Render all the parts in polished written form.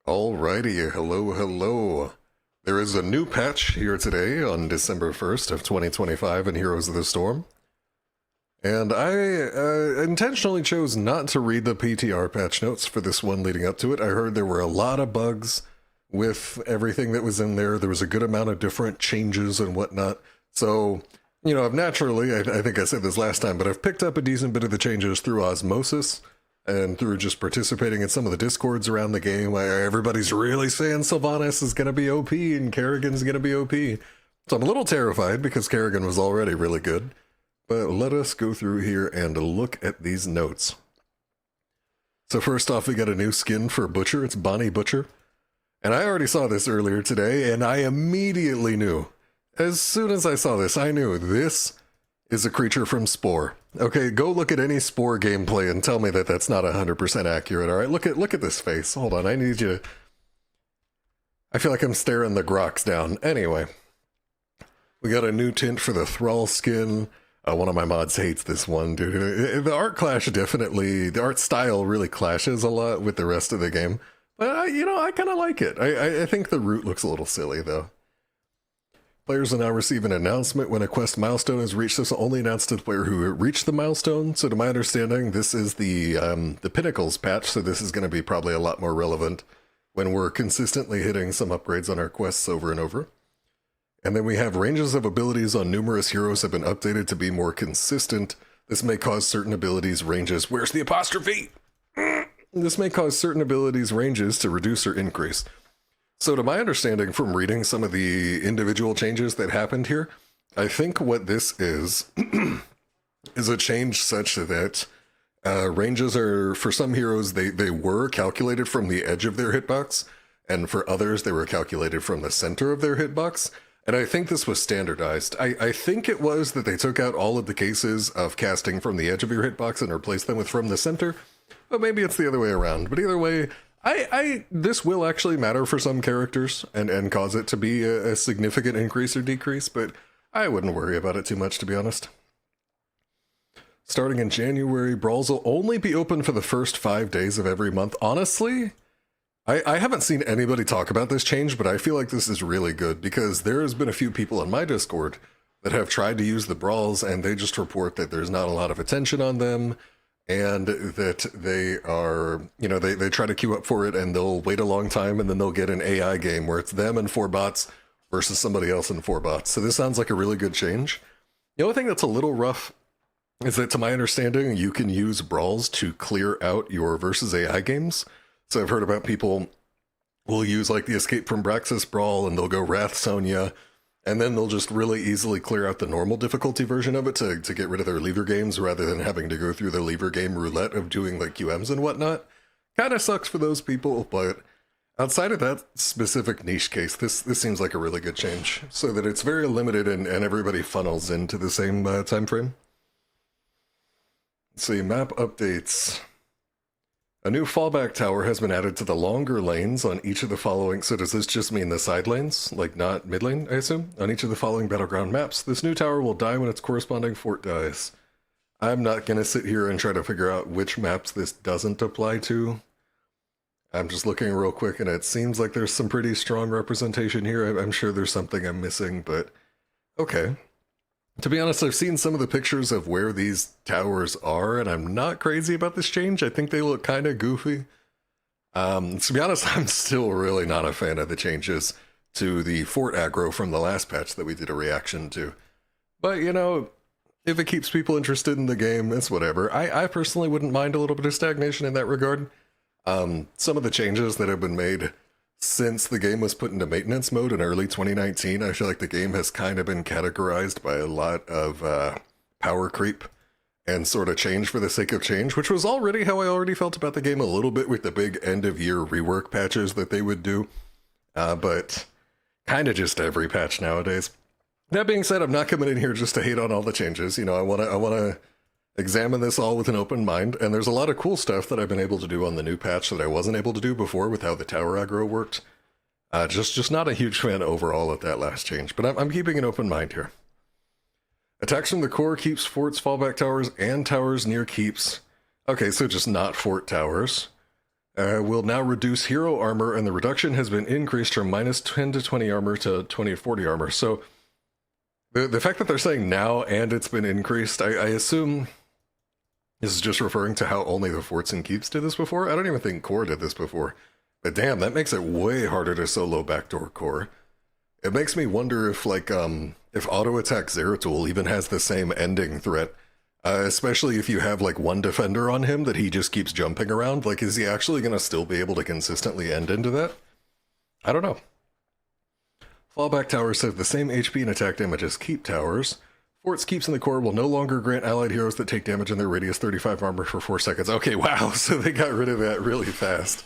Alrighty, hello. There is a new patch here today on December 1st of 2025 in Heroes of the Storm. And I intentionally chose not to read the PTR patch notes for this one leading up to it. I heard there were a lot of bugs with everything that was in there. There was a good amount of different changes and whatnot. So, you know, I've naturally, I think I said this last time, but I've picked up a decent bit of the changes through osmosis and through just participating in some of the discords around the game where everybody's really saying SYLVANAS is going to be OP and KERRIGAN's going to be OP. So I'm a little terrified because KERRIGAN was already really good. But let us go through here and look at these notes. So first off, we got a new skin for Butcher. It's Bonnie Butcher. And I already saw this earlier today, and I immediately knew. As soon as I saw this, I knew this is a creature from Spore. Okay, go look at any Spore gameplay and tell me that that's not 100% accurate, alright? Look at this face. Hold on, I need you to... I feel like I'm staring the groks down. Anyway. We got a new tint for the Thrall skin. One of my mods hates this one, dude. The art clash definitely... The art style really clashes a lot with the rest of the game. But, you know, I kind of like it. I think the root looks a little silly, though. Players will now receive an announcement when a quest milestone is reached. This will only announce to the player who reached the milestone. So to my understanding, this is the Pinnacles patch, so this is going to be probably a lot more relevant when we're consistently hitting some upgrades on our quests over and over. And then we have ranges of abilities on numerous heroes have been updated to be more consistent. This may cause certain abilities ranges... Where's the apostrophe? This may cause certain abilities ranges to reduce or increase. So to my understanding from reading some of the individual changes that happened here, I think what this is is a change such that ranges are, for some heroes, they were calculated from the edge of their hitbox, and for others they were calculated from the center of their hitbox. And I think this was standardized. I think it was that they took out all of the cases of casting from the edge of your hitbox and replaced them with from the center, but maybe it's the other way around. But either way, this will actually matter for some characters and cause it to be a significant increase or decrease, but I wouldn't worry about it too much, to be honest. Starting in January, brawls will only be open for the first 5 days of every month. Honestly, I haven't seen anybody talk about this change, but I feel like this is really good because there has been a few people on my Discord that have tried to use the brawls and they just report that there's not a lot of attention on them and that they are, you know, they try to queue up for it and they'll wait a long time and then they'll get an AI game where it's them and 4 bots versus somebody else and 4 bots. So this sounds like a really good change. The only thing that's a little rough is that, to my understanding, you can use brawls to clear out your versus AI games. So I've heard about people will use like the Escape from Braxis brawl and they'll go Wrath Sonya and then they'll just really easily clear out the normal difficulty version of it to get rid of their lever games rather than having to go through the lever game roulette of doing like QMs and whatnot. Kind of sucks for those people, but outside of that specific niche case, this seems like a really good change so that it's very limited and everybody funnels into the same time frame. Let's see, map updates. A new fallback tower has been added to the longer lanes on each of the following... So does this just mean the side lanes? Like not mid lane, I assume? On each of the following battleground maps. This new tower will die when its corresponding fort dies. I'm not going to sit here and try to figure out which maps this doesn't apply to. I'm just looking real quick and it seems like there's some pretty strong representation here. I'm sure there's something I'm missing, but okay. To be honest, I've seen some of the pictures of where these towers are, and I'm not crazy about this change. I think they look kind of goofy. To be honest, I'm still really not a fan of the changes to the fort aggro from the last patch that we did a reaction to. But, you know, if it keeps people interested in the game, it's whatever. I personally wouldn't mind a little bit of stagnation in that regard. Some of the changes that have been made since the game was put into maintenance mode in early 2019, I feel like the game has kind of been categorized by a lot of power creep and sort of change for the sake of change, which was already how I already felt about the game a little bit with the big end-of-year rework patches that they would do, but kind of just every patch nowadays. That being said, I'm not coming in here just to hate on all the changes. You know, I want to examine this all with an open mind, and there's a lot of cool stuff that I've been able to do on the new patch that I wasn't able to do before with how the tower aggro worked. Just not a huge fan overall of that last change, but I'm keeping an open mind here. Attacks from the core, keeps, forts, fallback towers, and towers near keeps. Okay, so just not fort towers. will now reduce hero armor, and the reduction has been increased from minus 10 to 20 armor to 20 to 40 armor. So the fact that they're saying now and it's been increased, I assume this is just referring to how only the forts and keeps did this before. I don't even think core did this before. But damn, that makes it way harder to solo backdoor core. It makes me wonder if, like, if auto attack Zeratul even has the same ending threat. Especially if you have, like, one defender on him that he just keeps jumping around. Like, is he actually going to still be able to consistently end into that? I don't know. Fallback towers have the same HP and attack damage as keep towers. Forts, keeps, in the core will no longer grant allied heroes that take damage in their radius 35 armor for 4 seconds. Okay, wow, so they got rid of that really fast.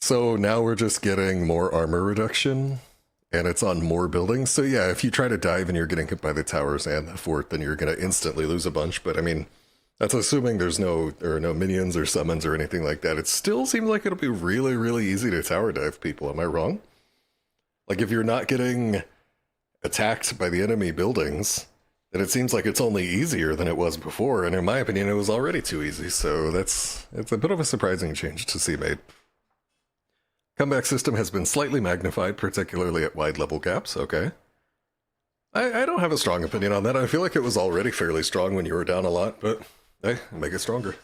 So now we're just getting more armor reduction, and it's on more buildings. So yeah, if you try to dive and you're getting hit by the towers and the fort, then you're going to instantly lose a bunch. But I mean, that's assuming there are no minions or summons or anything like that. It still seems like it'll be really, really easy to tower dive people. Am I wrong? Like, if you're not getting attacked by the enemy buildings, then it seems like it's only easier than it was before. And in my opinion, it was already too easy. So it's a bit of a surprising change to see made. Comeback system has been slightly magnified, particularly at wide level gaps. Okay. I don't have a strong opinion on that. I feel like it was already fairly strong when you were down a lot, but hey, make it stronger.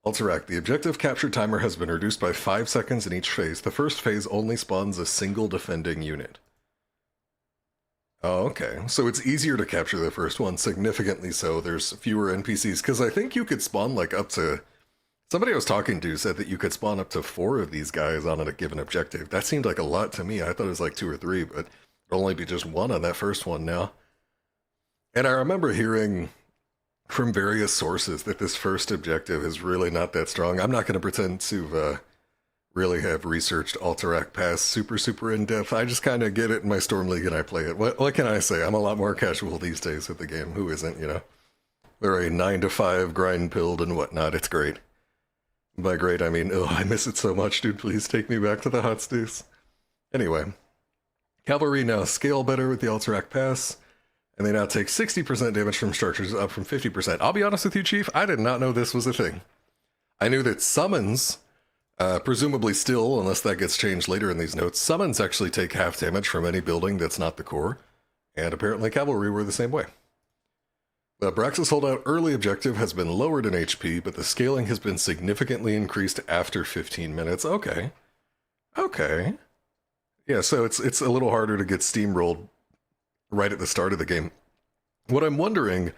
Alteract. The objective capture timer has been reduced by 5 seconds in each phase. The first phase only spawns a single defending unit. Oh, okay. So it's easier to capture the first one, significantly so. There's fewer NPCs, because I think you could spawn like up to... Somebody I was talking to said that you could spawn up to 4 of these guys on a given objective. That seemed like a lot to me. I thought it was like 2 or 3, but it'll only be just 1 on that first one now. And I remember hearing from various sources that this first objective is really not that strong. I'm not going to pretend to really have researched Alterac Pass super in depth. I just kind of get it in my Storm League and I play it. What can I say? I'm a lot more casual these days with the game. Who isn't, you know? Very 9 to 5 grind pilled and whatnot. It's great. By great, I mean, oh, I miss it so much, dude. Please take me back to the hot stews. Anyway, Cavalry now scale better with the Alterac Pass, and they now take 60% damage from structures, up from 50%. I'll be honest with you, Chief, I did not know this was a thing. I knew that summons, presumably still, unless that gets changed later in these notes, summons actually take half damage from any building that's not the core, and apparently Cavalry were the same way. The Braxis holdout early objective has been lowered in HP, but the scaling has been significantly increased after 15 minutes. Okay. Okay. Yeah, so it's a little harder to get steamrolled right at the start of the game. What I'm wondering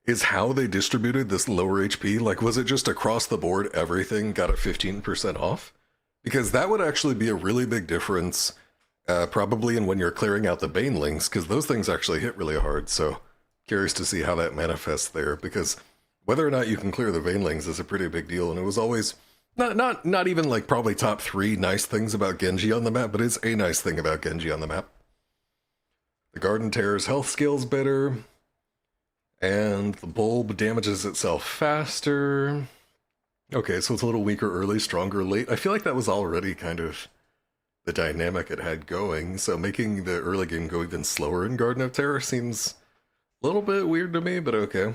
is how they distributed this lower HP. Like, was it just across the board, everything got a 15% off? Because that would actually be a really big difference, probably in when you're clearing out the Banelings, because those things actually hit really hard, so... Curious to see how that manifests there, because whether or not you can clear the Banelings is a pretty big deal, and it was always not even like probably top 3 nice things about Genji on the map, but it's a nice thing about Genji on the map. The Garden Terror's health scale's better, and the bulb damages itself faster. Okay, so it's a little weaker early, stronger late. I feel like that was already kind of the dynamic it had going, so making the early game go even slower in Garden of Terror seems... a little bit weird to me, but okay.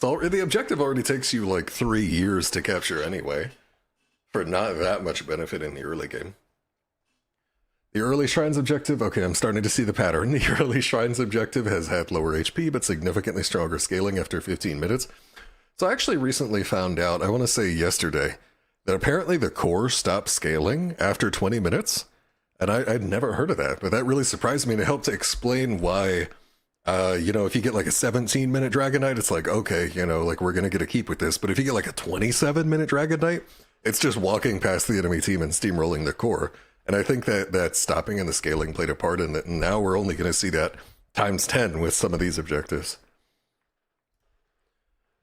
The objective already takes you like 3 years to capture anyway, for not that much benefit in the early game. The early Shrines objective, okay, I'm starting to see the pattern. The early Shrines objective has had lower HP, but significantly stronger scaling after 15 minutes. So I actually recently found out, I want to say yesterday, that apparently the core stopped scaling after 20 minutes, and I'd never heard of that, but that really surprised me, and it helped to explain why... you know, if you get like a 17-minute Dragon Knight, it's like, okay, you know, like we're going to get a keep with this. But if you get like a 27-minute Dragon Knight, it's just walking past the enemy team and steamrolling the core. And I think that stopping and the scaling played a part in that. And now we're only going to see that times 10 with some of these objectives.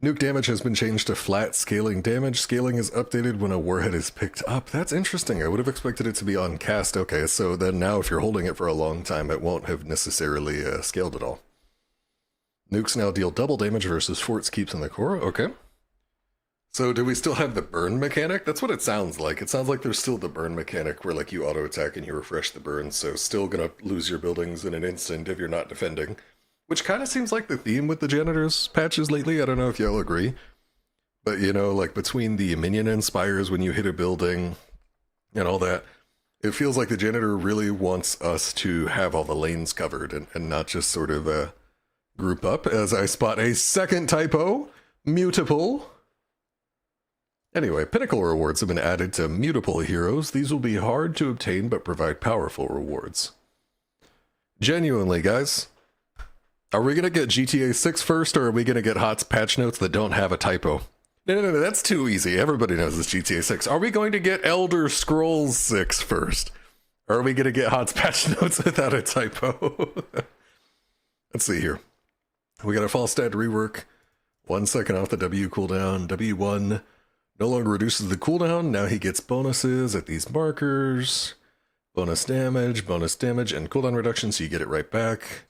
Nuke damage has been changed to flat scaling damage. Scaling is updated when a warhead is picked up. That's interesting. I would have expected it to be on cast. Okay, so then now if you're holding it for a long time, it won't have necessarily scaled at all. Nukes now deal double damage versus forts, keeps, in the core. Okay. So do we still have the burn mechanic? That's what it sounds like. It sounds like there's still the burn mechanic where like you auto attack and you refresh the burn. So still gonna lose your buildings in an instant if you're not defending. Which kind of seems like the theme with the Janitors patches lately. I don't know if y'all agree. But, you know, like between the minion inspires when you hit a building and all that, it feels like the janitor really wants us to have all the lanes covered and not just sort of group up, as I spot a second typo, mutable. Anyway, pinnacle rewards have been added to mutable heroes. These will be hard to obtain but provide powerful rewards. Genuinely, guys, are we going to get GTA 6 first, or are we going to get HOTS patch notes that don't have a typo? No, that's too easy. Everybody knows it's GTA 6. Are we going to get Elder Scrolls 6 first? Or are we going to get HOTS patch notes without a typo? Let's see here. We got a false stat rework. 1 second off the W cooldown. W1 no longer reduces the cooldown. Now he gets bonuses at these markers. Bonus damage, and cooldown reduction, so you get it right back.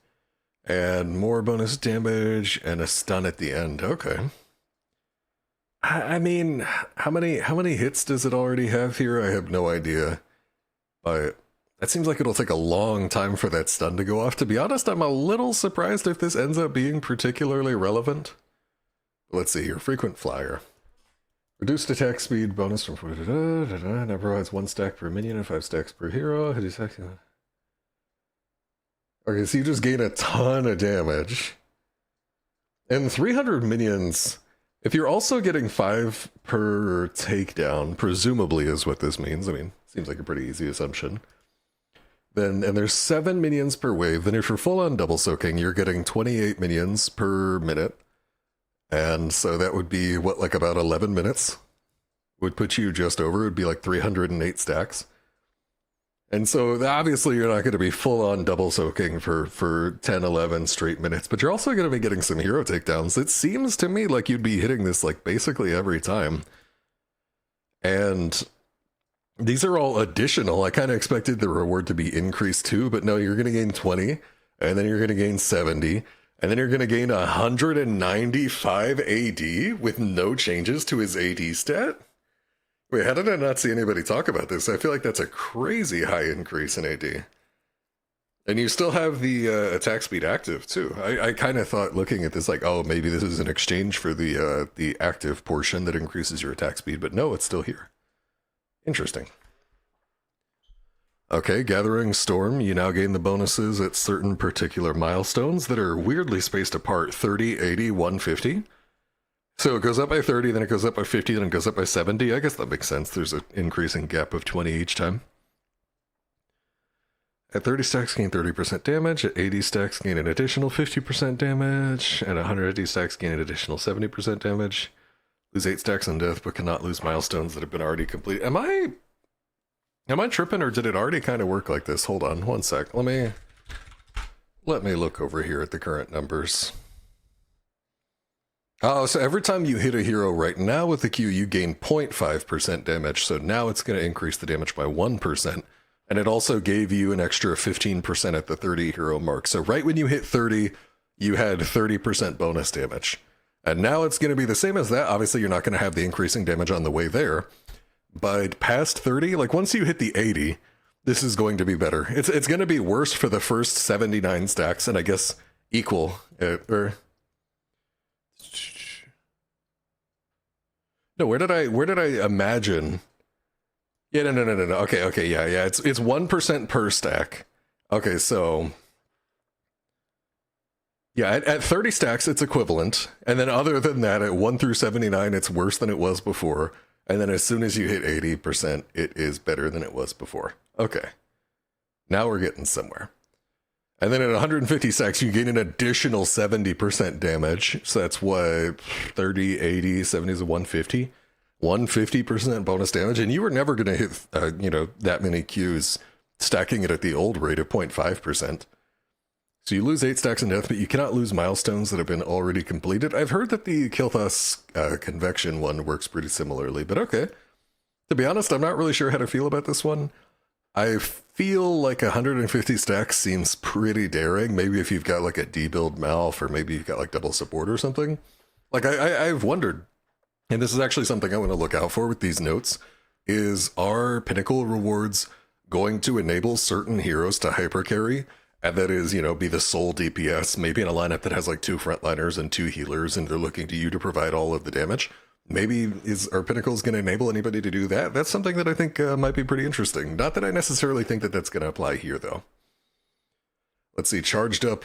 And more bonus damage and a stun at the end. Okay. I mean, how many hits does it already have here? I have no idea. But it seems like it'll take a long time for that stun to go off. To be honest, I'm a little surprised if this ends up being particularly relevant. Let's see here. Frequent flyer. Reduced attack speed, bonus from... Now provides 1 stack per minion and 5 stacks per hero. Okay, so you just gain a ton of damage. And 300 minions... If you're also getting 5 per takedown, presumably is what this means. I mean, seems like a pretty easy assumption. Then, and there's 7 minions per wave. Then if you're full on double soaking, you're getting 28 minions per minute. And so that would be, what, like about 11 minutes? Would put you just over. It would be like 308 stacks. And so obviously you're not going to be full on double soaking for 10, 11 straight minutes, but you're also going to be getting some hero takedowns. It seems to me like you'd be hitting this like basically every time. And these are all additional. I kind of expected the reward to be increased too, but no, you're going to gain 20, and then you're going to gain 70, and then you're going to gain 195 AD with no changes to his AD stat. Wait, how did I not see anybody talk about this? I feel like that's a crazy high increase in AD. And you still have the attack speed active, too. I kind of thought, looking at this, like, oh, maybe this is an exchange for the active portion that increases your attack speed, but no, it's still here. Interesting. Okay, Gathering Storm, you now gain the bonuses at certain particular milestones that are weirdly spaced apart, 30, 80, 150. So it goes up by 30, then it goes up by 50, then it goes up by 70. I guess that makes sense. There's an increasing gap of 20 each time. At 30 stacks, gain 30% damage. At 80 stacks, gain an additional 50% damage. At 180 stacks, gain an additional 70% damage. Lose 8 stacks on death, but cannot lose milestones that have been already completed. Am I tripping, or did it already kind of work like this? Hold on, 1 sec. Let me look over here at the current numbers. Oh, so every time you hit a hero right now with the Q, you gain 0.5% damage, so now it's going to increase the damage by 1%, and it also gave you an extra 15% at the 30 hero mark. So right when you hit 30, you had 30% bonus damage. And now it's going to be the same as that. Obviously, you're not going to have the increasing damage on the way there, but past 30, like once you hit the 80, this is going to be better. It's going to be worse for the first 79 stacks, and I guess equal, No, where did I imagine? Yeah, no. Okay, yeah. It's 1% per stack. Okay, so yeah, at 30 stacks, it's equivalent. And then other than that, at 1 through 79, it's worse than it was before. And then as soon as you hit 80%, it is better than it was before. Okay. Now we're getting somewhere. And then at 150 stacks, you gain an additional 70% damage. So that's what, 30, 80, 70 is a 150? 150% bonus damage. And you were never going to hit, that many Qs, stacking it at the old rate of 0.5%. So you lose 8 stacks in death, but you cannot lose milestones that have been already completed. I've heard that the Kilthas convection one works pretty similarly, but okay. To be honest, I'm not really sure how to feel about this one. I feel like 150 stacks seems pretty daring. Maybe if you've got like a D-build Malf, or maybe you've got like double support or something. Like I've wondered, and this is actually something I want to look out for with these notes, is are pinnacle rewards going to enable certain heroes to hyper carry? And that is, be the sole DPS, maybe in a lineup that has like 2 frontliners and 2 healers, and they're looking to you to provide all of the damage. Maybe are Pinnacles going to enable anybody to do that? That's something that I think might be pretty interesting. Not that I necessarily think that that's going to apply here, though. Let's see, charged up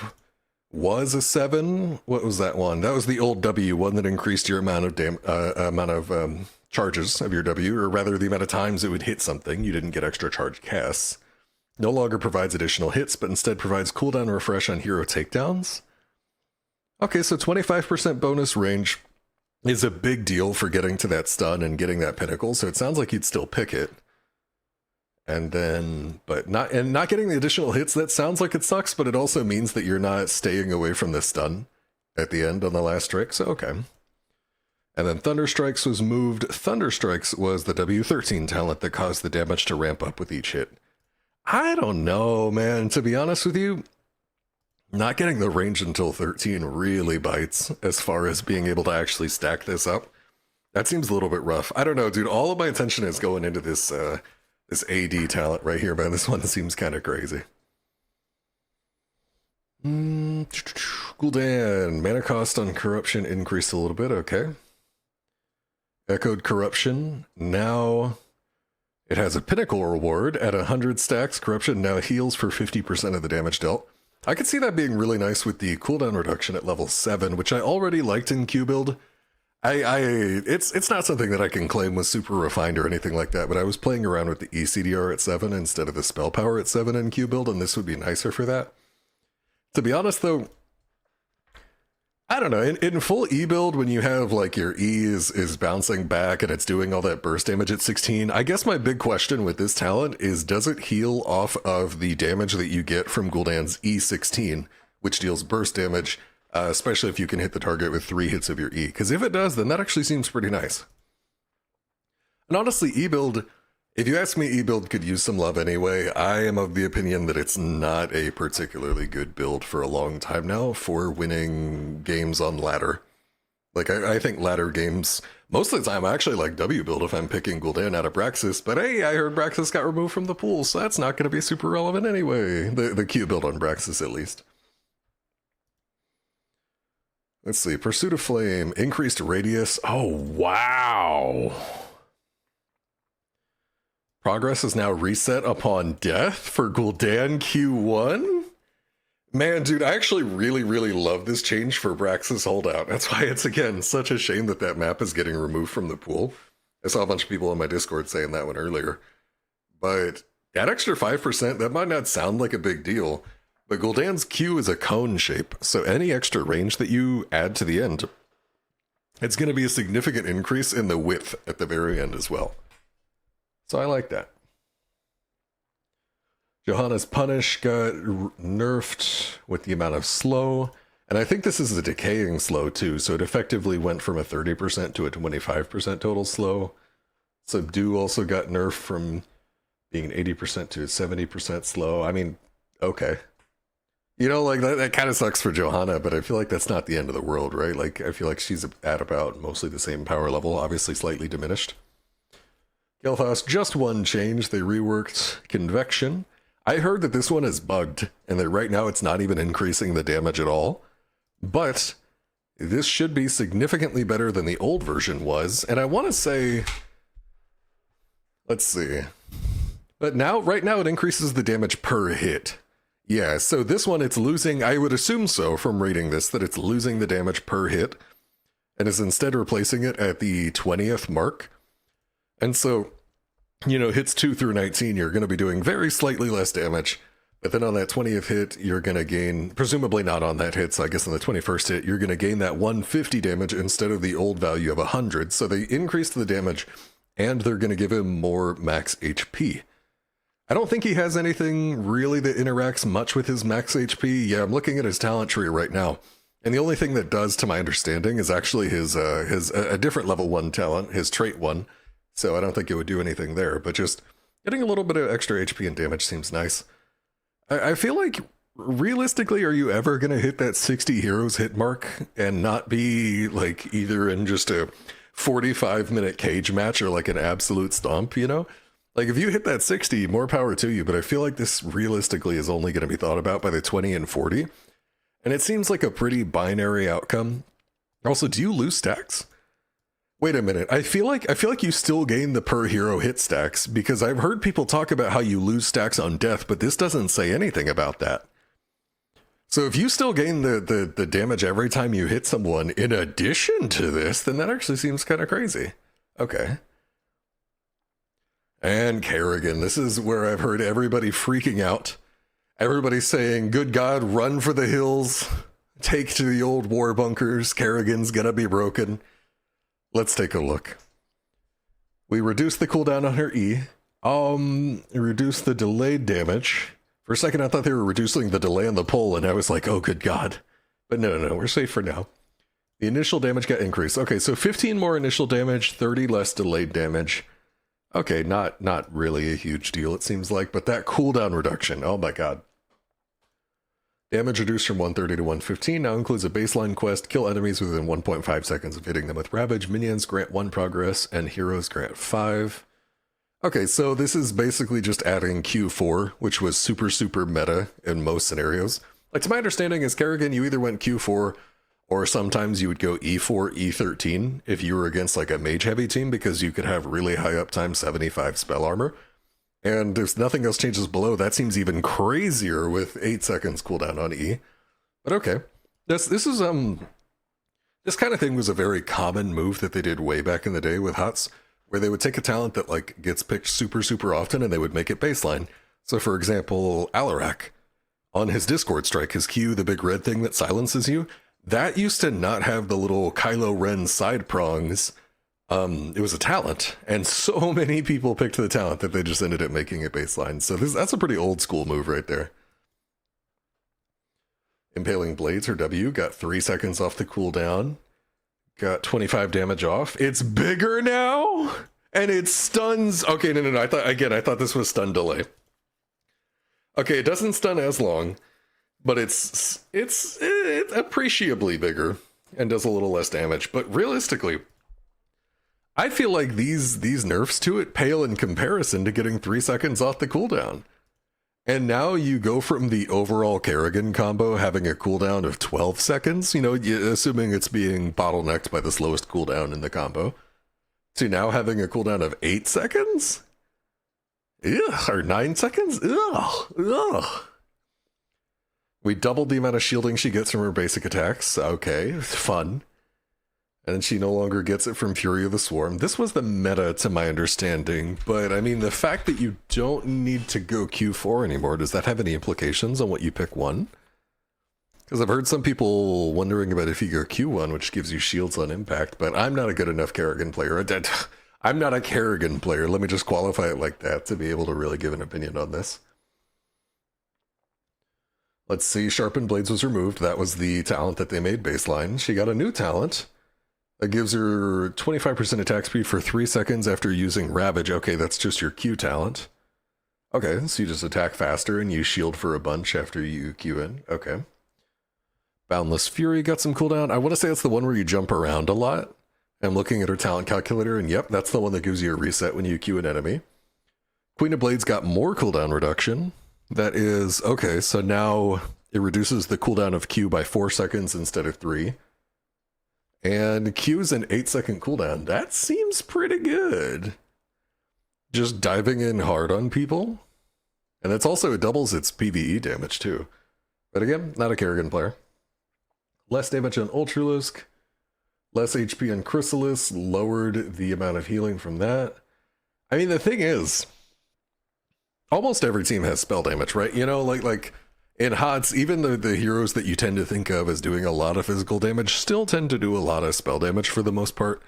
was a 7. What was that one? That was the old W one that increased your amount of charges of your W, or rather the amount of times it would hit something. You didn't get extra charge casts. No longer provides additional hits, but instead provides cooldown refresh on hero takedowns. Okay, so 25% bonus range is a big deal for getting to that stun and getting that pinnacle, so it sounds like you'd still pick it. And then, but not getting the additional hits, that sounds like it sucks, but it also means that you're not staying away from the stun at the end on the last strike, so okay. And then Thunder Strikes was moved. Thunder Strikes was the W13 talent that caused the damage to ramp up with each hit. I don't know, man, to be honest with you, not getting the range until 13 really bites as far as being able to actually stack this up. That seems a little bit rough. I don't know, dude, all of my attention is going into this, this AD talent right here, man. This one seems kind of crazy. Gul'dan. Mana cost on Corruption increased a little bit, okay. Echoed Corruption. Now it has a Pinnacle reward at 100 stacks. Corruption now heals for 50% of the damage dealt. I could see that being really nice with the cooldown reduction at level 7, which I already liked in Q build. It's not something that I can claim was super refined or anything like that, but I was playing around with the ECDR at 7 instead of the spell power at 7 in Q build, and this would be nicer for that. To be honest though, I don't know, in full E build, when you have like your E is bouncing back and it's doing all that burst damage at 16, I guess my big question with this talent is, does it heal off of the damage that you get from Gul'dan's E16, which deals burst damage, especially if you can hit the target with 3 hits of your E? Because if it does, then that actually seems pretty nice. And honestly, E build, if you ask me, E build could use some love anyway. I am of the opinion that it's not a particularly good build for a long time now for winning games on ladder. Like, I think ladder games, most of the time, I actually like W build if I'm picking Gul'dan out of Braxis, but hey, I heard Braxis got removed from the pool, so that's not going to be super relevant anyway. The Q build on Braxis, at least. Let's see, Pursuit of Flame, increased radius. Oh, wow. Progress is now reset upon death for Gul'dan Q1? Man, dude, I actually really, really love this change for Braxis Holdout. That's why it's, again, such a shame that that map is getting removed from the pool. I saw a bunch of people on my Discord saying that one earlier. But that extra 5%, that might not sound like a big deal, but Gul'dan's Q is a cone shape, so any extra range that you add to the end, it's going to be a significant increase in the width at the very end as well. So I like that. Johanna's Punish got nerfed with the amount of slow, and I think this is a decaying slow too, so it effectively went from a 30% to a 25% total slow. Subdue also got nerfed from being 80% to 70% slow. I mean, okay. You know, like, that kind of sucks for Johanna, but I feel like that's not the end of the world, right? Like, I feel like she's at about mostly the same power level, obviously slightly diminished. Gelthos, just one change. They reworked Convection. I heard that this one is bugged, and that right now it's not even increasing the damage at all. But this should be significantly better than the old version was, and I want to say... Let's see. But now, right now, it increases the damage per hit. Yeah, so this one, it's losing... I would assume so from reading this, that it's losing the damage per hit, and is instead replacing it at the 20th mark. And so, you know, hits 2 through 19, you're going to be doing very slightly less damage. But then on that 20th hit, you're going to gain, presumably not on that hit, so I guess on the 21st hit, you're going to gain that 150 damage instead of the old value of 100. So they increased the damage, and they're going to give him more max HP. I don't think he has anything really that interacts much with his max HP. Yeah, I'm looking at his talent tree right now. And the only thing that does, to my understanding, is actually his a different level 1 talent, his trait 1. So I don't think it would do anything there, but just getting a little bit of extra HP and damage seems nice. I feel like, realistically, are you ever going to hit that 60 heroes hit mark and not be, like, either in just a 45-minute cage match or, like, an absolute stomp, you know? Like, if you hit that 60, more power to you, but I feel like this realistically is only going to be thought about by the 20 and 40. And it seems like a pretty binary outcome. Also, do you lose stacks? Wait a minute. I feel like you still gain the per hero hit stacks, because I've heard people talk about how you lose stacks on death, but this doesn't say anything about that. So if you still gain the damage every time you hit someone in addition to this, then that actually seems kind of crazy. Okay. And Kerrigan, this is where I've heard everybody freaking out. Everybody saying, good God, run for the hills. Take to the old war bunkers. Kerrigan's gonna be broken. Let's take a look. We reduced the cooldown on her E. Reduced the delayed damage. For a second, I thought they were reducing the delay on the pull, and I was like, oh, good God. But no, we're safe for now. The initial damage got increased. Okay, so 15 more initial damage, 30 less delayed damage. Okay, not really a huge deal, it seems like, but that cooldown reduction, oh my God. Damage reduced from 130 to 115 now includes a baseline quest, kill enemies within 1.5 seconds of hitting them with Ravage. Minions grant 1 progress, and heroes grant 5. Okay, so this is basically just adding Q4, which was super meta in most scenarios. Like, to my understanding, as Kerrigan, you either went Q4, or sometimes you would go E4, E13 if you were against like a mage-heavy team, because you could have really high uptime 75 spell armor. And if nothing else changes below, that seems even crazier with 8 seconds cooldown on E. But okay, this kind of thing was a very common move that they did way back in the day with HOTS, where they would take a talent that like gets picked super often and they would make it baseline. So for example, Alarak, on his Discord strike, his Q, the big red thing that silences you, that used to not have the little Kylo Ren side prongs. It was a talent, and so many people picked the talent that they just ended up making it baseline. So that's a pretty old school move right there. Impaling Blades, her W, got 3 seconds off the cooldown. Got 25 damage off. It's bigger now, and it stuns. Okay, no. I thought this was stun delay. Okay, it doesn't stun as long, but it's appreciably bigger and does a little less damage. But realistically, I feel like these nerfs to it pale in comparison to getting 3 seconds off the cooldown. And now you go from the overall Kerrigan combo having a cooldown of 12 seconds, assuming it's being bottlenecked by the slowest cooldown in the combo, to now having a cooldown of 8 seconds? Ugh, or 9 seconds? Ugh. We doubled the amount of shielding she gets from her basic attacks. Okay, fun. And she no longer gets it from Fury of the Swarm. This was the meta to my understanding, but I mean, the fact that you don't need to go Q4 anymore, does that have any implications on what you pick 1? Because I've heard some people wondering about if you go Q1, which gives you shields on impact, but I'm not a good enough Kerrigan player. I'm not a Kerrigan player, let me just qualify it like that to be able to really give an opinion on this. Let's see, Sharpened Blades was removed. That was the talent that they made baseline. She got a new talent. That gives her 25% attack speed for 3 seconds after using Ravage. Okay, that's just your Q talent. Okay, so you just attack faster and you shield for a bunch after you Q in. Okay. Boundless Fury got some cooldown. I want to say it's the one where you jump around a lot. I'm looking at her talent calculator, and yep, that's the one that gives you a reset when you Q an enemy. Queen of Blades got more cooldown reduction. That is, okay, so now it reduces the cooldown of Q by 4 seconds instead of 3. And Q's an 8-second cooldown. That seems pretty good. Just diving in hard on people. And it's also, it doubles its PvE damage too. But again, not a Kerrigan player. Less damage on Ultralisk. Less HP on Chrysalis. Lowered the amount of healing from that. I mean, the thing is, almost every team has spell damage, right? Like in HOTS, even the heroes that you tend to think of as doing a lot of physical damage still tend to do a lot of spell damage for the most part.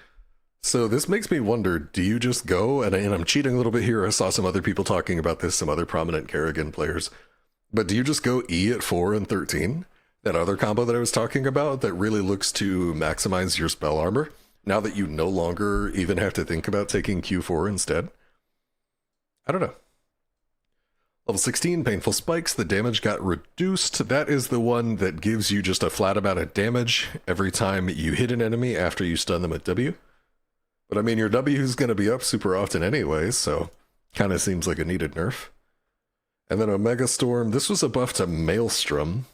So this makes me wonder, do you just go, and I'm cheating a little bit here, I saw some other people talking about this, some other prominent Kerrigan players, but do you just go E at 4 and 13? That other combo that I was talking about that really looks to maximize your spell armor, now that you no longer even have to think about taking Q4 instead? I don't know. Level 16, Painful Spikes, the damage got reduced. That is the one that gives you just a flat amount of damage every time you hit an enemy after you stun them with W. But I mean, your W is going to be up super often anyway, so kind of seems like a needed nerf. And then Omega Storm, this was a buff to Maelstrom,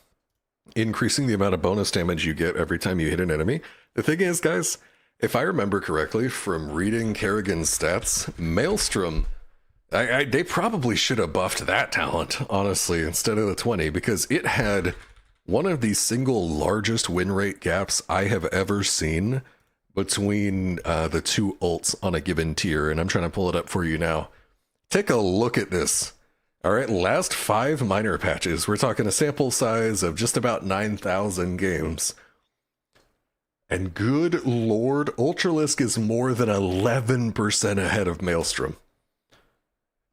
increasing the amount of bonus damage you get every time you hit an enemy. The thing is, guys, if I remember correctly from reading Kerrigan's stats, Maelstrom, they probably should have buffed that talent, honestly, instead of the 20, because it had one of the single largest win rate gaps I have ever seen between the two ults on a given tier, and I'm trying to pull it up for you now. Take a look at this. All right, last 5 minor patches, we're talking a sample size of just about 9,000 games. And good lord, Ultralisk is more than 11% ahead of Maelstrom.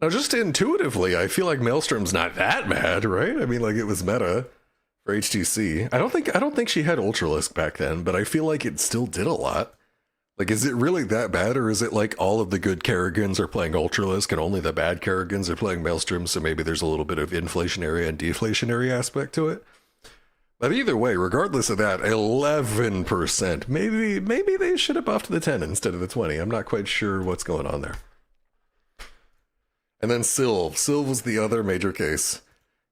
Now, just intuitively, I feel like Maelstrom's not that bad, right? I mean, like, it was meta for HTC. I don't think she had Ultralisk back then, but I feel like it still did a lot. Like, is it really that bad, or is it like all of the good Kerrigans are playing Ultralisk and only the bad Kerrigans are playing Maelstrom, so maybe there's a little bit of inflationary and deflationary aspect to it? But either way, regardless of that, 11%. Maybe they should have buffed the 10 instead of the 20. I'm not quite sure what's going on there. And then Sylv was the other major case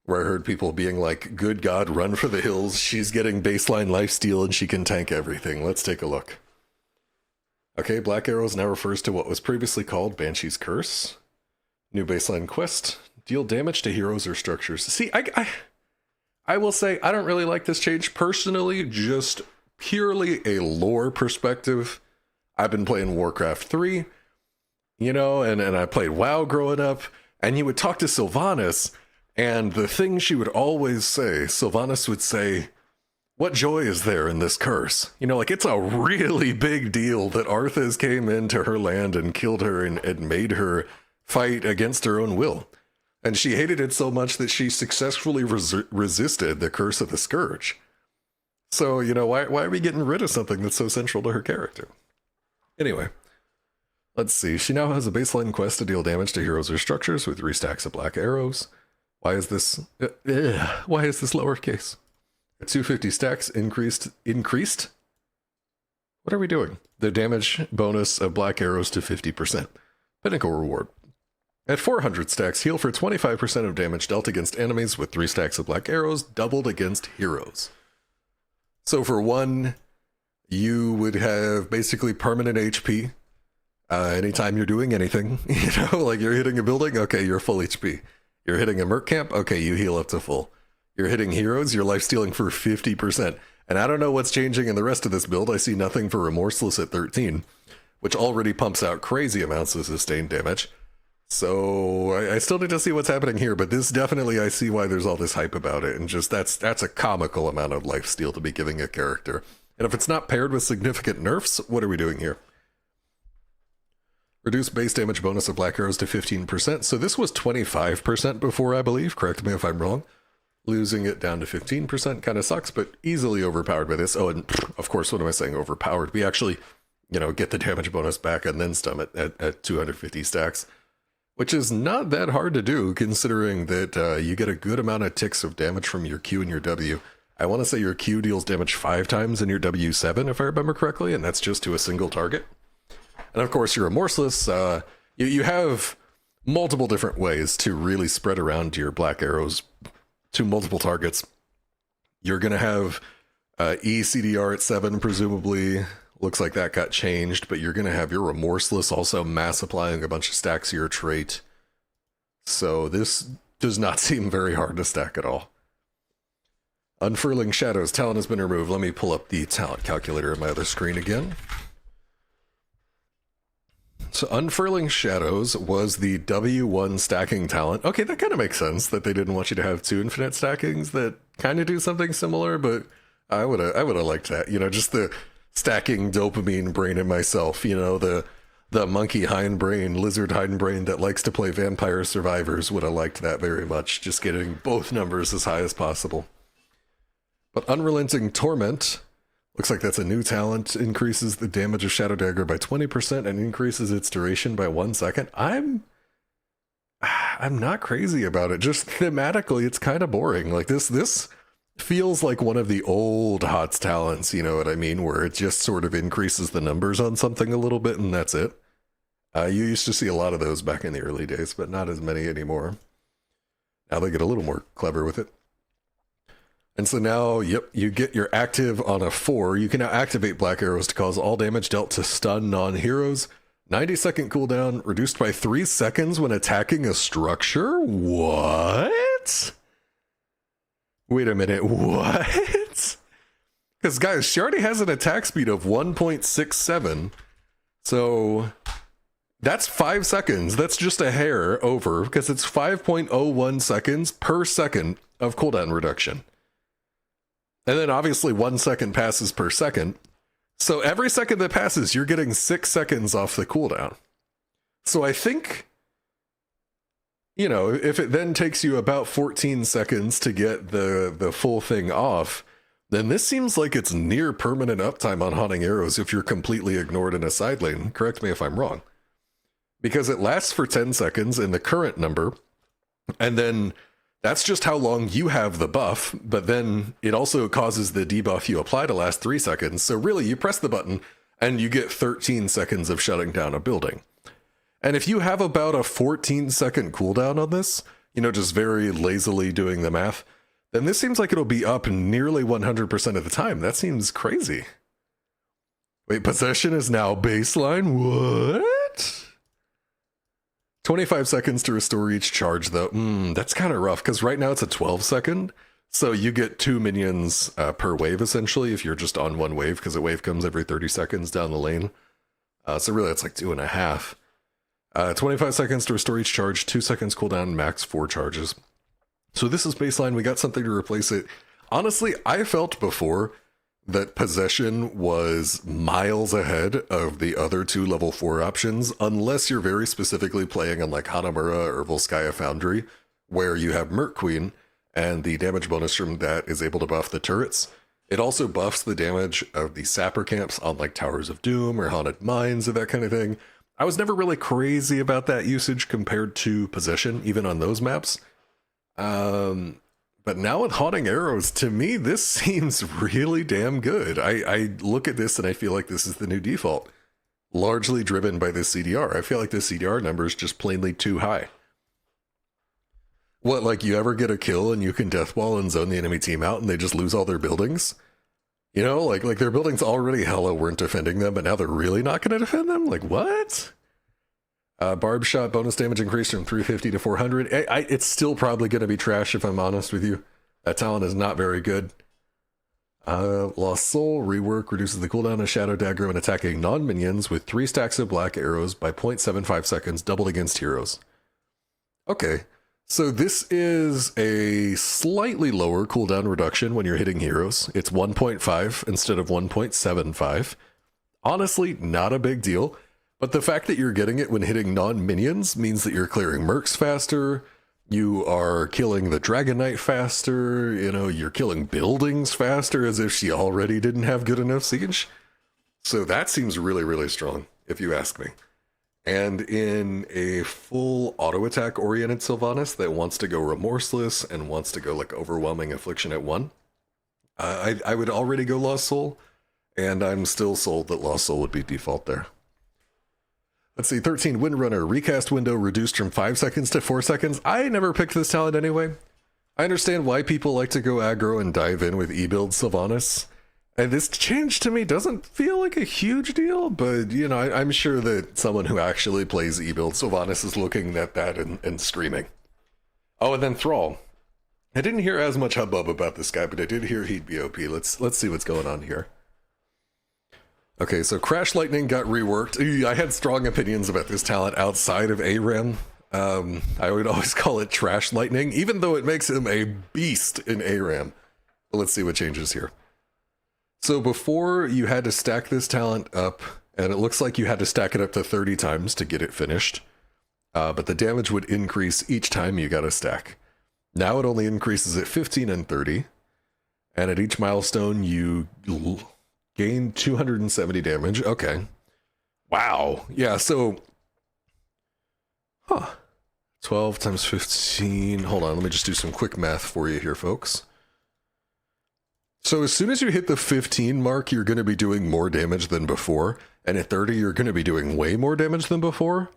where I heard people being like, good God, run for the hills. She's getting baseline lifesteal and she can tank everything. Let's take a look. Okay, Black Arrows now refers to what was previously called Banshee's Curse. New baseline quest. Deal damage to heroes or structures. See, I will say I don't really like this change personally, just purely a lore perspective. I've been playing Warcraft 3. You know, and I played WoW growing up, and you would talk to Sylvanas, and the thing she would always say, Sylvanas would say, what joy is there in this curse? You know, like, it's a really big deal that Arthas came into her land and killed her and made her fight against her own will. And she hated it so much that she successfully resisted the curse of the Scourge. So, you know, why are we getting rid of something that's so central to her character? Anyway. Let's see, she now has a baseline quest to deal damage to heroes or structures with 3 stacks of black arrows. Why is this lowercase? At 250 stacks increased? What are we doing? The damage bonus of black arrows to 50%. Pinnacle reward. At 400 stacks, heal for 25% of damage dealt against enemies with 3 stacks of black arrows, doubled against heroes. So for 1, you would have basically permanent HP. Anytime you're doing anything, you know, like you're hitting a building, okay, you're full HP. You're hitting a merc camp, okay, you heal up to full. You're hitting heroes, you're life stealing for 50%. And I don't know what's changing in the rest of this build. I see nothing for Remorseless at 13, which already pumps out crazy amounts of sustained damage. So I still need to see what's happening here, but this definitely, I see why there's all this hype about it. And just that's a comical amount of life steal to be giving a character. And if it's not paired with significant nerfs, what are we doing here? Reduce base damage bonus of black arrows to 15%. So this was 25% before, I believe. Correct me if I'm wrong. Losing it down to 15% kind of sucks, but easily overpowered by this. Oh, and of course, what am I saying? Overpowered. We actually, you know, get the damage bonus back and then stun it at 250 stacks, which is not that hard to do, considering that you get a good amount of ticks of damage from your Q and your W. I want to say your Q deals damage 5 times and your W 7, if I remember correctly, and that's just to a single target. And of course, you're remorseless. You have multiple different ways to really spread around your black arrows to multiple targets. You're going to have ECDR at 7, presumably. Looks like that got changed, but you're going to have your remorseless also mass applying a bunch of stacks of your trait. So this does not seem very hard to stack at all. Unfurling Shadows. Talent has been removed. Let me pull up the talent calculator on my other screen again. So Unfurling Shadows was the W1 stacking talent. Okay, that kind of makes sense that they didn't want you to have 2 infinite stackings that kind of do something similar, but I would have liked that. You know, just the stacking dopamine brain in myself, you know, the monkey hindbrain, lizard hindbrain that likes to play Vampire Survivors would have liked that very much, just getting both numbers as high as possible. But Unrelenting Torment, looks like that's a new talent, increases the damage of Shadow Dagger by 20% and increases its duration by 1 second. I'm not crazy about it. Just thematically, it's kind of boring. Like this feels like one of the old HOTS talents, you know what I mean? Where it just sort of increases the numbers on something a little bit and that's it. You used to see a lot of those back in the early days, but not as many anymore. Now they get a little more clever with it. And so now, yep, you get your active on a 4. You can now activate black arrows to cause all damage dealt to stun non-heroes. 90-second cooldown, reduced by 3 seconds when attacking a structure? What? Wait a minute, what? Because guys, she already has an attack speed of 1.67. So that's 5 seconds. That's just a hair over, because it's 5.01 seconds per second of cooldown reduction. And then obviously 1 second passes per second. So every second that passes, you're getting 6 seconds off the cooldown. So I think, you know, if it then takes you about 14 seconds to get the full thing off, then this seems like it's near permanent uptime on Haunting Arrows if you're completely ignored in a side lane. Correct me if I'm wrong. Because it lasts for 10 seconds in the current number, and then that's just how long you have the buff, but then it also causes the debuff you apply to last 3 seconds. So really, you press the button, and you get 13 seconds of shutting down a building. And if you have about a 14-second cooldown on this, you know, just very lazily doing the math, then this seems like it'll be up nearly 100% of the time. That seems crazy. Wait, possession is now baseline? What? 25 seconds to restore each charge, though. That's kind of rough, because right now it's a 12-second, so you get 2 minions per wave, essentially, if you're just on one wave, because a wave comes every 30 seconds down the lane. So really, it's like 2.5. 25 seconds to restore each charge, 2 seconds cooldown, max 4 charges. So this is baseline. We got something to replace it. Honestly, I felt before that possession was miles ahead of the other 2 level 4 options, unless you're very specifically playing on like Hanamura or Volskaya Foundry, where you have Merc Queen, and the damage bonus from that is able to buff the turrets. It also buffs the damage of the sapper camps on like Towers of Doom or Haunted Mines or that kind of thing. I was never really crazy about that usage compared to possession, even on those maps. But now with Haunting Arrows, to me, this seems really damn good. I look at this and I feel like this is the new default, largely driven by this CDR. I feel like this CDR number is just plainly too high. What, like you ever get a kill and you can deathball and zone the enemy team out and they just lose all their buildings? You know, like their buildings already hella weren't defending them, but now they're really not going to defend them? Like, what? Barb shot bonus damage increased from 350 to 400. It's still probably going to be trash, if I'm honest with you. That talent is not very good. Lost Soul rework reduces the cooldown of Shadow Dagger when attacking non-minions with 3 stacks of black arrows by 0.75 seconds, doubled against heroes. Okay, so this is a slightly lower cooldown reduction when you're hitting heroes. It's 1.5 instead of 1.75. Honestly, not a big deal. But the fact that you're getting it when hitting non-minions means that you're clearing mercs faster, you are killing the Dragon Knight faster, you know, you're killing buildings faster as if she already didn't have good enough siege. So that seems really, really strong, if you ask me. And in a full auto-attack oriented Sylvanas that wants to go remorseless and wants to go like overwhelming affliction at 1, I would already go Lost Soul, and I'm still sold that Lost Soul would be default there. Let's see, 13 Windrunner, recast window reduced from 5 seconds to 4 seconds. I never picked this talent anyway. I understand why people like to go aggro and dive in with E-build Sylvanas. And this change to me doesn't feel like a huge deal, but you know, I'm sure that someone who actually plays E-build Sylvanas is looking at that and screaming. Oh, and then Thrall. I didn't hear as much hubbub about this guy, but I did hear he'd be OP. Let's see what's going on here. Okay, so Crash Lightning got reworked. I had strong opinions about this talent outside of ARAM. I would always call it Trash Lightning, even though it makes him a beast in ARAM. But let's see what changes here. So before, you had to stack this talent up, and it looks like you had to stack it up to 30 times to get it finished. But the damage would increase each time you got a stack. Now it only increases at 15 and 30. And at each milestone, you gain 270 damage. Okay. Wow. Yeah, so... 12 times 15... Hold on, let me just do some quick math for you here, folks. So as soon as you hit the 15 mark, you're going to be doing more damage than before. And at 30, you're going to be doing way more damage than before.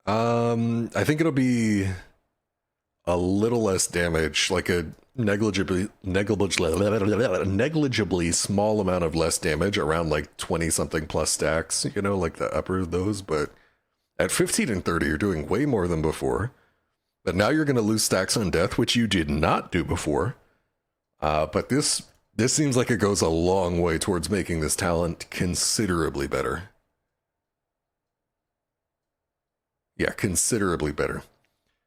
I think it'll be a little less damage, like a negligibly small amount of less damage, around like 20 something plus stacks, you know, like the upper of those. But at 15 and 30, you're doing way more than before. But now you're going to lose stacks on death, which you did not do before. But this seems like it goes a long way towards making this talent considerably better. Yeah, considerably better.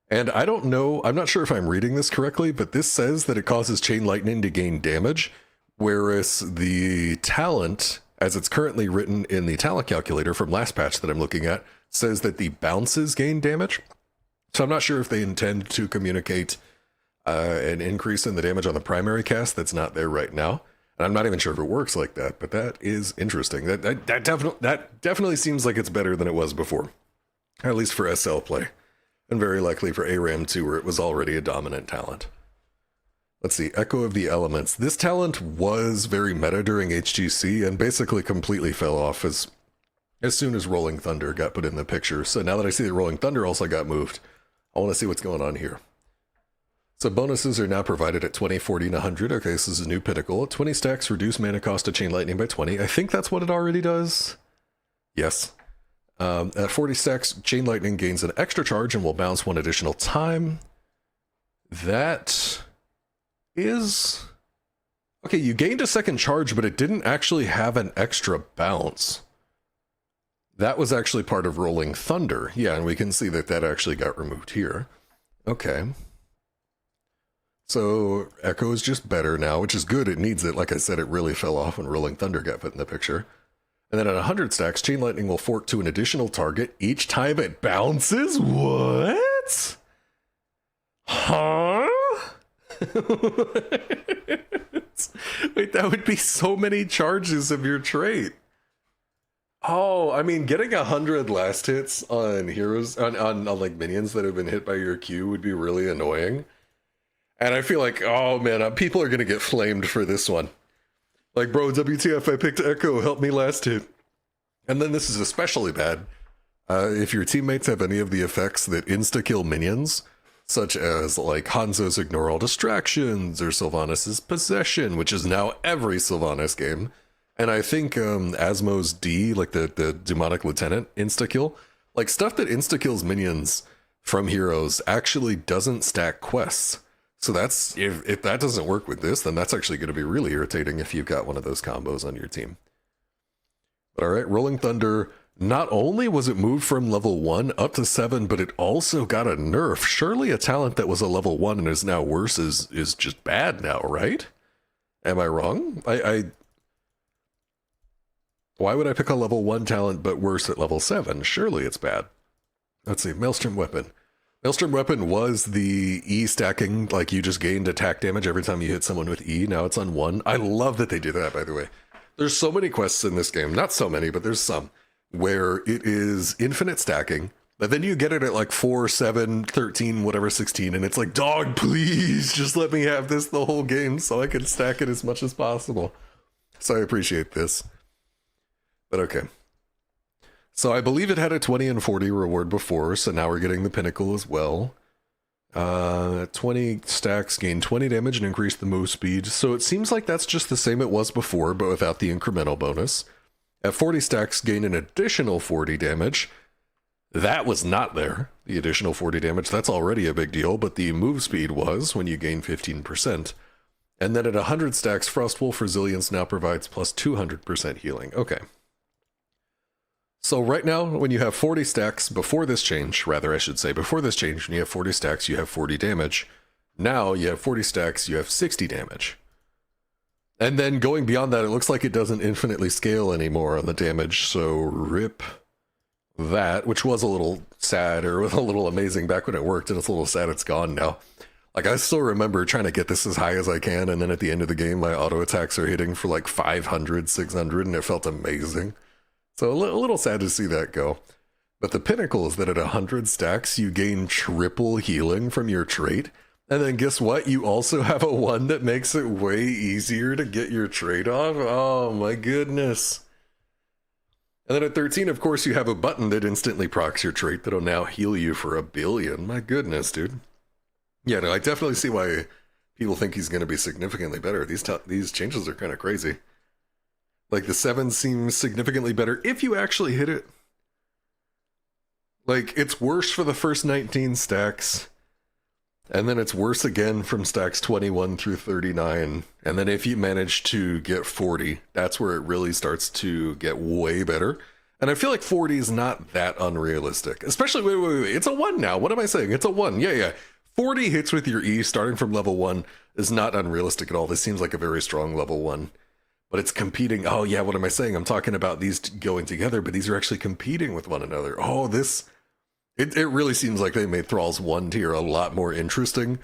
And I don't know, I'm not sure if I'm reading this correctly, but this says that it causes Chain Lightning to gain damage, whereas the talent, as it's currently written in the talent calculator from last patch that I'm looking at, says that the bounces gain damage. So I'm not sure if they intend to communicate an increase in the damage on the primary cast that's not there right now. And I'm not even sure if it works like that, but that is interesting. That definitely seems like it's better than it was before, at least for SL play, and very likely for ARAM 2, where it was already a dominant talent. Let's see, Echo of the Elements. This talent was very meta during HGC and basically completely fell off as soon as Rolling Thunder got put in the picture. So now that I see that Rolling Thunder also got moved, I want to see what's going on here. So bonuses are now provided at 20, 40, and 100. Okay, this is a new pinnacle. At 20 stacks, reduce mana cost to Chain Lightning by 20. I think that's what it already does. Yes. At 40 stacks, Chain Lightning gains an extra charge and will bounce one additional time. That is... Okay, you gained a second charge, but it didn't actually have an extra bounce. That was actually part of Rolling Thunder. Yeah, and we can see that that actually got removed here. Okay. So Echo is just better now, which is good. It needs it. Like I said, it really fell off when Rolling Thunder got put in the picture. And then at 100 stacks, Chain Lightning will fork to an additional target each time it bounces? What? Huh? Wait, that would be so many charges of your trait. Oh, I mean, getting 100 last hits on heroes, on like minions that have been hit by your Q would be really annoying. And I feel like, oh man, people are going to get flamed for this one. Like, bro, WTF, I picked Echo, help me last hit. And then this is especially bad if your teammates have any of the effects that insta-kill minions, such as like Hanzo's Ignore All Distractions or Sylvanas' Possession, which is now every Sylvanas game. And I think Asmo's D, like the Demonic Lieutenant insta-kill, like stuff that insta-kills minions from heroes actually doesn't stack quests. So that's, if that doesn't work with this, then that's actually going to be really irritating if you've got one of those combos on your team. But all right, Rolling Thunder, not only was it moved from level 1 up to 7, but it also got a nerf. Surely a talent that was a level 1 and is now worse is just bad now, right? Am I wrong? Why would I pick a level 1 talent but worse at level 7? Surely it's bad. Let's see, Maelstrom Weapon. Maelstrom Weapon was the E stacking, like you just gained attack damage every time you hit someone with E. Now it's on 1. I love that they do that, by the way. There's so many quests in this game, not so many, but there's some, where it is infinite stacking, but then you get it at like 4, 7, 13, whatever, 16, and it's like, dog, please, just let me have this the whole game so I can stack it as much as possible. So I appreciate this. But okay. So I believe it had a 20 and 40 reward before, so now we're getting the pinnacle as well. 20 stacks gain 20 damage and increase the move speed. So it seems like that's just the same it was before, but without the incremental bonus. At 40 stacks, gain an additional 40 damage. That was not there, the additional 40 damage. That's already a big deal, but the move speed was when you gain 15%. And then at 100 stacks, Frostwolf Resilience now provides plus 200% healing. Okay. So right now, when you have 40 stacks before this change, rather I should say before this change, when you have 40 stacks, you have 40 damage. Now you have 40 stacks, you have 60 damage. And then going beyond that, it looks like it doesn't infinitely scale anymore on the damage, so rip that, which was a little sad, or a little amazing back when it worked, and it's a little sad it's gone now. Like, I still remember trying to get this as high as I can, and then at the end of the game, my auto attacks are hitting for like 500, 600, and it felt amazing. So a little sad to see that go. But the pinnacle is that at 100 stacks, you gain triple healing from your trait. And then guess what? You also have a one that makes it way easier to get your trait off. Oh my goodness. And then at 13, of course, you have a button that instantly procs your trait that'll now heal you for 1 billion. My goodness, dude. Yeah, no, I definitely see why people think he's going to be significantly better. These changes are kind of crazy. Like, the 7 seems significantly better if you actually hit it. Like, it's worse for the first 19 stacks, and then it's worse again from stacks 21 through 39. And then if you manage to get 40, that's where it really starts to get way better. And I feel like 40 is not that unrealistic. Especially, wait. It's a 1 now. What am I saying? It's a 1. Yeah. 40 hits with your E starting from level 1 is not unrealistic at all. This seems like a very strong level 1. But it's competing. Oh, yeah, what am I saying? I'm talking about these going together, but these are actually competing with one another. Oh, It really seems like they made Thrall's 1 tier a lot more interesting.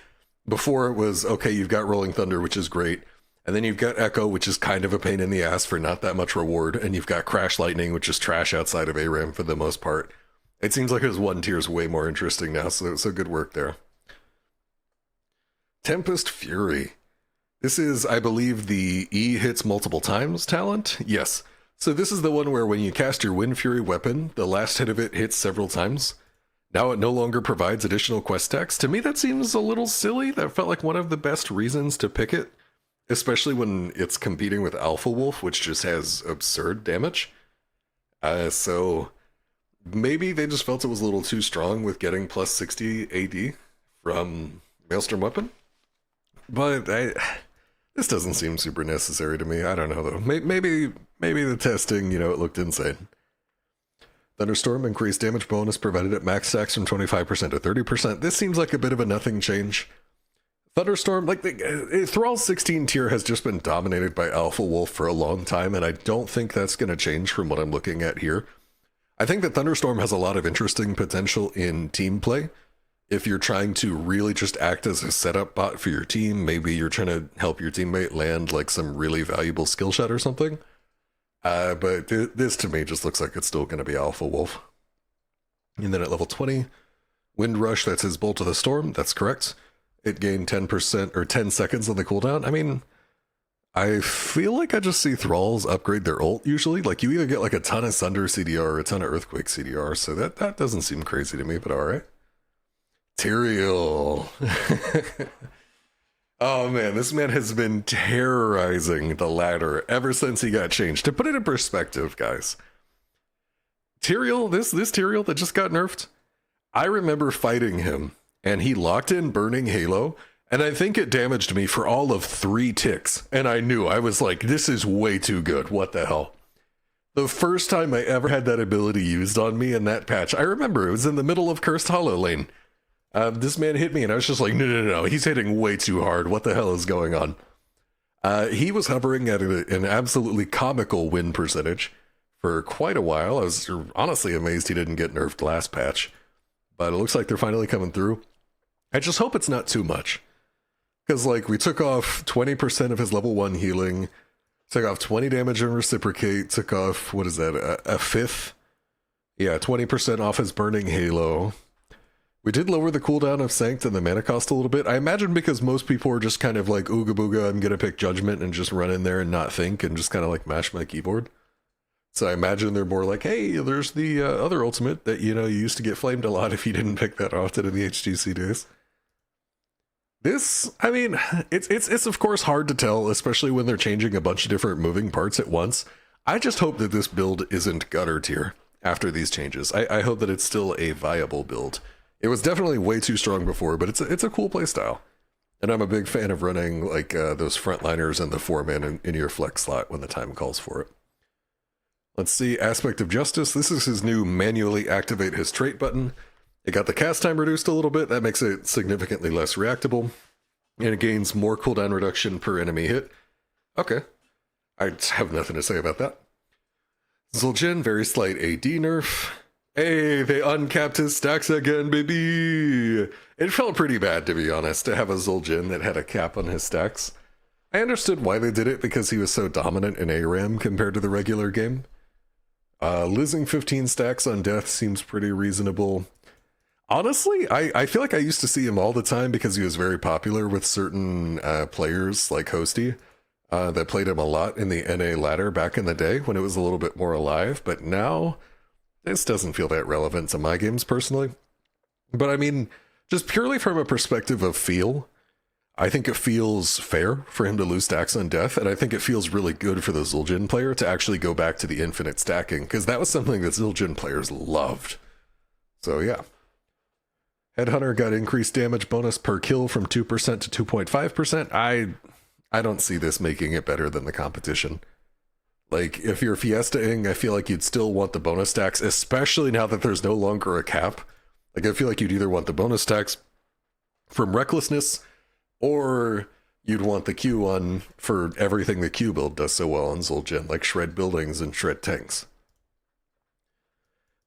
Before it was, okay, you've got Rolling Thunder, which is great. And then you've got Echo, which is kind of a pain in the ass for not that much reward. And you've got Crash Lightning, which is trash outside of ARAM for the most part. It seems like his 1 tier is way more interesting now, so good work there. Tempest Fury. This is, I believe, the E hits multiple times talent? Yes. So this is the one where when you cast your Wind Fury weapon, the last hit of it hits several times. Now it no longer provides additional quest stacks. To me, that seems a little silly. That felt like one of the best reasons to pick it, especially when it's competing with Alpha Wolf, which just has absurd damage. So maybe they just felt it was a little too strong with getting plus 60 AD from Maelstrom Weapon. But this doesn't seem super necessary to me. I don't know, though. Maybe the testing, it looked insane. Thunderstorm, increased damage bonus provided at max stacks from 25% to 30%. This seems like a bit of a nothing change. Thunderstorm, Thrall's 16 tier has just been dominated by Alpha Wolf for a long time, and I don't think that's going to change from what I'm looking at here. I think that Thunderstorm has a lot of interesting potential in team play. If you're trying to really just act as a setup bot for your team, maybe you're trying to help your teammate land like some really valuable skill shot or something. But this to me just looks like it's still going to be Alpha Wolf. And then at level 20, Wind Rush, that's his Bolt of the Storm. That's correct. It gained 10% or 10 seconds on the cooldown. I mean, I feel like I just see Thralls upgrade their ult usually. Like, you either get like a ton of Sunder CDR or a ton of Earthquake CDR, so that doesn't seem crazy to me, but alright. Tyrael. Oh man, this man has been terrorizing the ladder ever since he got changed. To put it in perspective, guys, Tyrael, this Tyrael that just got nerfed, I remember fighting him, and he locked in Burning Halo, and I think it damaged me for all of 3 ticks, and I knew, I was like, this is way too good, what the hell? The first time I ever had that ability used on me in that patch, I remember it was in the middle of Cursed Hollow Lane. This man hit me and I was just like, no, he's hitting way too hard. What the hell is going on? He was hovering at an absolutely comical win percentage for quite a while. I was honestly amazed he didn't get nerfed last patch, but it looks like they're finally coming through. I just hope it's not too much, because like we took off 20% of his level 1 healing, took off 20 damage and reciprocate, took off, what is that, a fifth? Yeah, 20% off his Burning Halo. We did lower the cooldown of Sanct and the mana cost a little bit. I imagine because most people are just kind of like, ooga booga, I'm gonna pick Judgment and just run in there and not think and just kind of like mash my keyboard. So I imagine they're more like, hey, there's the other ultimate that, you used to get flamed a lot if you didn't pick that often in the HGC days. This, I mean, it's of course hard to tell, especially when they're changing a bunch of different moving parts at once. I just hope that this build isn't gutter tier after these changes. I hope that it's still a viable build. It was definitely way too strong before, but it's a cool playstyle. And I'm a big fan of running like those frontliners and the 4-man in your flex slot when the time calls for it. Let's see, Aspect of Justice. This is his new manually activate his trait button. It got the cast time reduced a little bit. That makes it significantly less reactable. And it gains more cooldown reduction per enemy hit. Okay. I have nothing to say about that. Zul'jin, very slight AD nerf. Hey, they uncapped his stacks again, baby! It felt pretty bad, to be honest, to have a Zul'jin that had a cap on his stacks. I understood why they did it, because he was so dominant in ARAM compared to the regular game. Losing 15 stacks on death seems pretty reasonable. Honestly, I feel like I used to see him all the time because he was very popular with certain players, like Hosty, that played him a lot in the NA ladder back in the day when it was a little bit more alive, but now this doesn't feel that relevant to my games personally. But I mean, Just purely from a perspective of feel, I think it feels fair for him to lose stacks on death, and I think it feels really good for the Zul'jin player to actually go back to the infinite stacking, because that was something that Zul'jin players loved. So yeah. Headhunter got increased damage bonus per kill from 2% to 2.5%. I don't see this making it better than the competition. Like, if you're fiestaing, I feel like you'd still want the bonus stacks, especially now that there's no longer a cap. Like, I feel like you'd either want the bonus stacks from recklessness, or you'd want the Q on for everything the Q build does so well on Zul'jin, like shred buildings and shred tanks.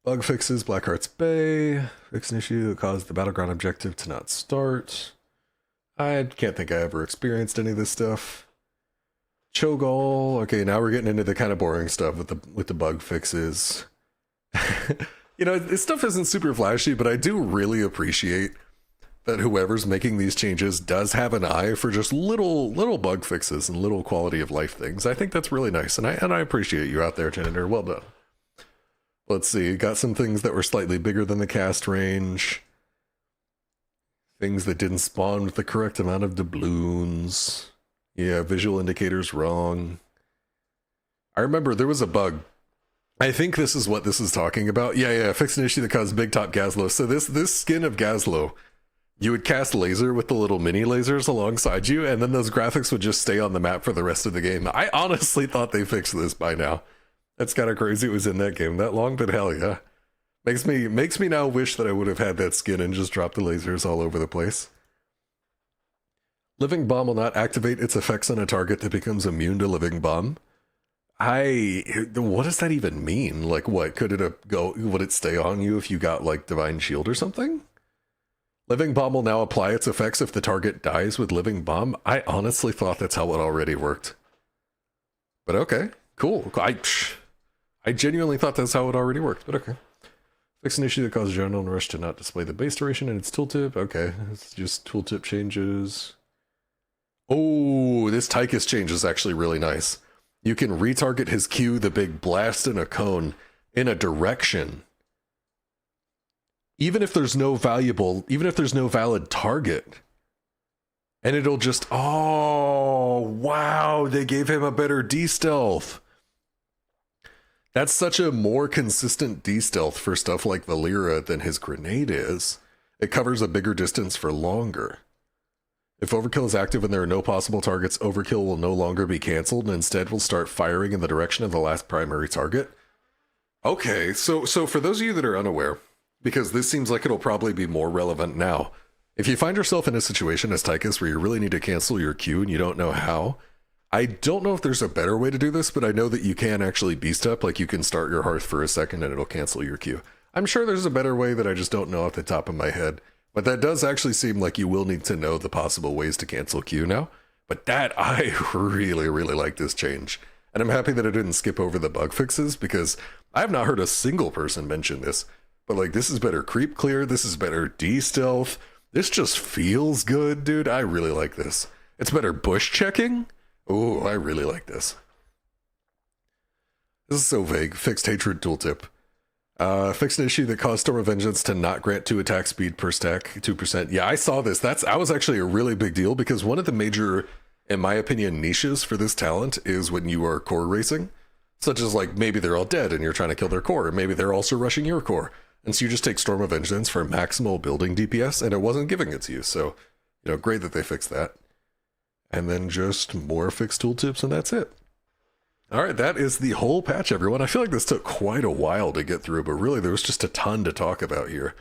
Bug fixes, Blackheart's Bay. Fix an issue that caused the battleground objective to not start. I can't think I ever experienced any of this stuff. Cho'Gall. Okay, now we're getting into the kind of boring stuff with the bug fixes. You know, this stuff isn't super flashy, but I do really appreciate that whoever's making these changes does have an eye for just little bug fixes and little quality of life things. I think that's really nice, and I appreciate you out there, Janitor. Well done. Let's see, got some things that were slightly bigger than the cast range. Things that didn't spawn with the correct amount of doubloons. Yeah, visual indicators wrong. I remember there was a bug. I think this is what this is talking about. Yeah, fix an issue that caused Big Top Gazlo. So this skin of Gazlo, you would cast laser with the little mini lasers alongside you, and then those graphics would just stay on the map for the rest of the game. I honestly thought they fixed this by now. That's kind of crazy it was in that game that long, but hell yeah. Makes me now wish that I would have had that skin and just dropped the lasers all over the place. Living Bomb will not activate its effects on a target that becomes immune to Living Bomb. What does that even mean? Like, what? Would it stay on you if you got, like, Divine Shield or something? Living Bomb will now apply its effects if the target dies with Living Bomb. I honestly thought that's how it already worked. But okay, cool. I genuinely thought that's how it already worked, but okay. Fix an issue that causes Adrenaline Rush to not display the base duration in its tooltip. Okay, it's just tooltip changes. Oh, this Tychus change is actually really nice. You can retarget his Q, the big blast in a cone, in a direction. Even if there's no valid target. And it'll just, oh, wow, they gave him a better D-stealth. That's such a more consistent D-stealth for stuff like Valera than his grenade is. It covers a bigger distance for longer. If Overkill is active and there are no possible targets, Overkill will no longer be cancelled and instead will start firing in the direction of the last primary target. Okay, so for those of you that are unaware, because this seems like it'll probably be more relevant now, if you find yourself in a situation as Tychus where you really need to cancel your Q and you don't know how, I don't know if there's a better way to do this, but I know that you can actually beast up, like you can start your Hearth for a second and it'll cancel your Q. I'm sure there's a better way that I just don't know off the top of my head, but that does actually seem like you will need to know the possible ways to cancel Q now. But I really, really like this change. And I'm happy that I didn't skip over the bug fixes, because I have not heard a single person mention this. But like, this is better creep clear, this is better D-stealth, this just feels good, dude. I really like this. It's better bush checking. Oh, I really like this. This is so vague. Fixed hatred tooltip. Fixed an issue that caused Storm of Vengeance to not grant 2 attack speed per stack, 2%. Yeah, I saw this. That was actually a really big deal, because one of the major, in my opinion, niches for this talent is when you are core racing. Such as, like, maybe they're all dead and you're trying to kill their core, or maybe they're also rushing your core. And so you just take Storm of Vengeance for maximal building DPS, and it wasn't giving it to you. So, you know, great that they fixed that. And then just more fixed tooltips, and that's it. All right, that is the whole patch, everyone. I feel like this took quite a while to get through, but really there was just a ton to talk about here.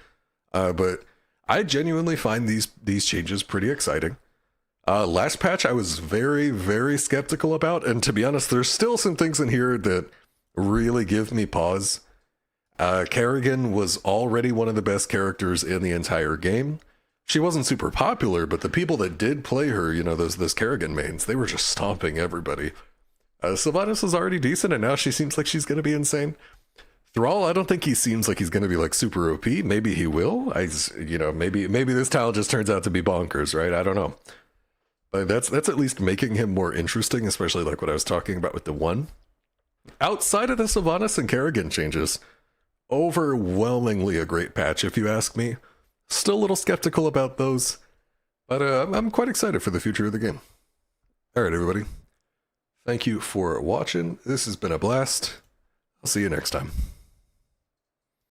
But I genuinely find these changes pretty exciting. Last patch I was very, very skeptical about, and to be honest, there's still some things in here that really give me pause. Kerrigan was already one of the best characters in the entire game. She wasn't super popular, but the people that did play her, you know, those Kerrigan mains, they were just stomping everybody. Sylvanas is already decent, and now she seems like she's going to be insane. Thrall, I don't think he seems like he's going to be like super OP. Maybe he will. Maybe this talent just turns out to be bonkers, right? I don't know. But that's at least making him more interesting, especially like what I was talking about with the one. Outside of the Sylvanas and Kerrigan changes, overwhelmingly a great patch, if you ask me. Still a little skeptical about those, but I'm quite excited for the future of the game. Alright, everybody. Thank you for watching. This has been a blast. I'll see you next time.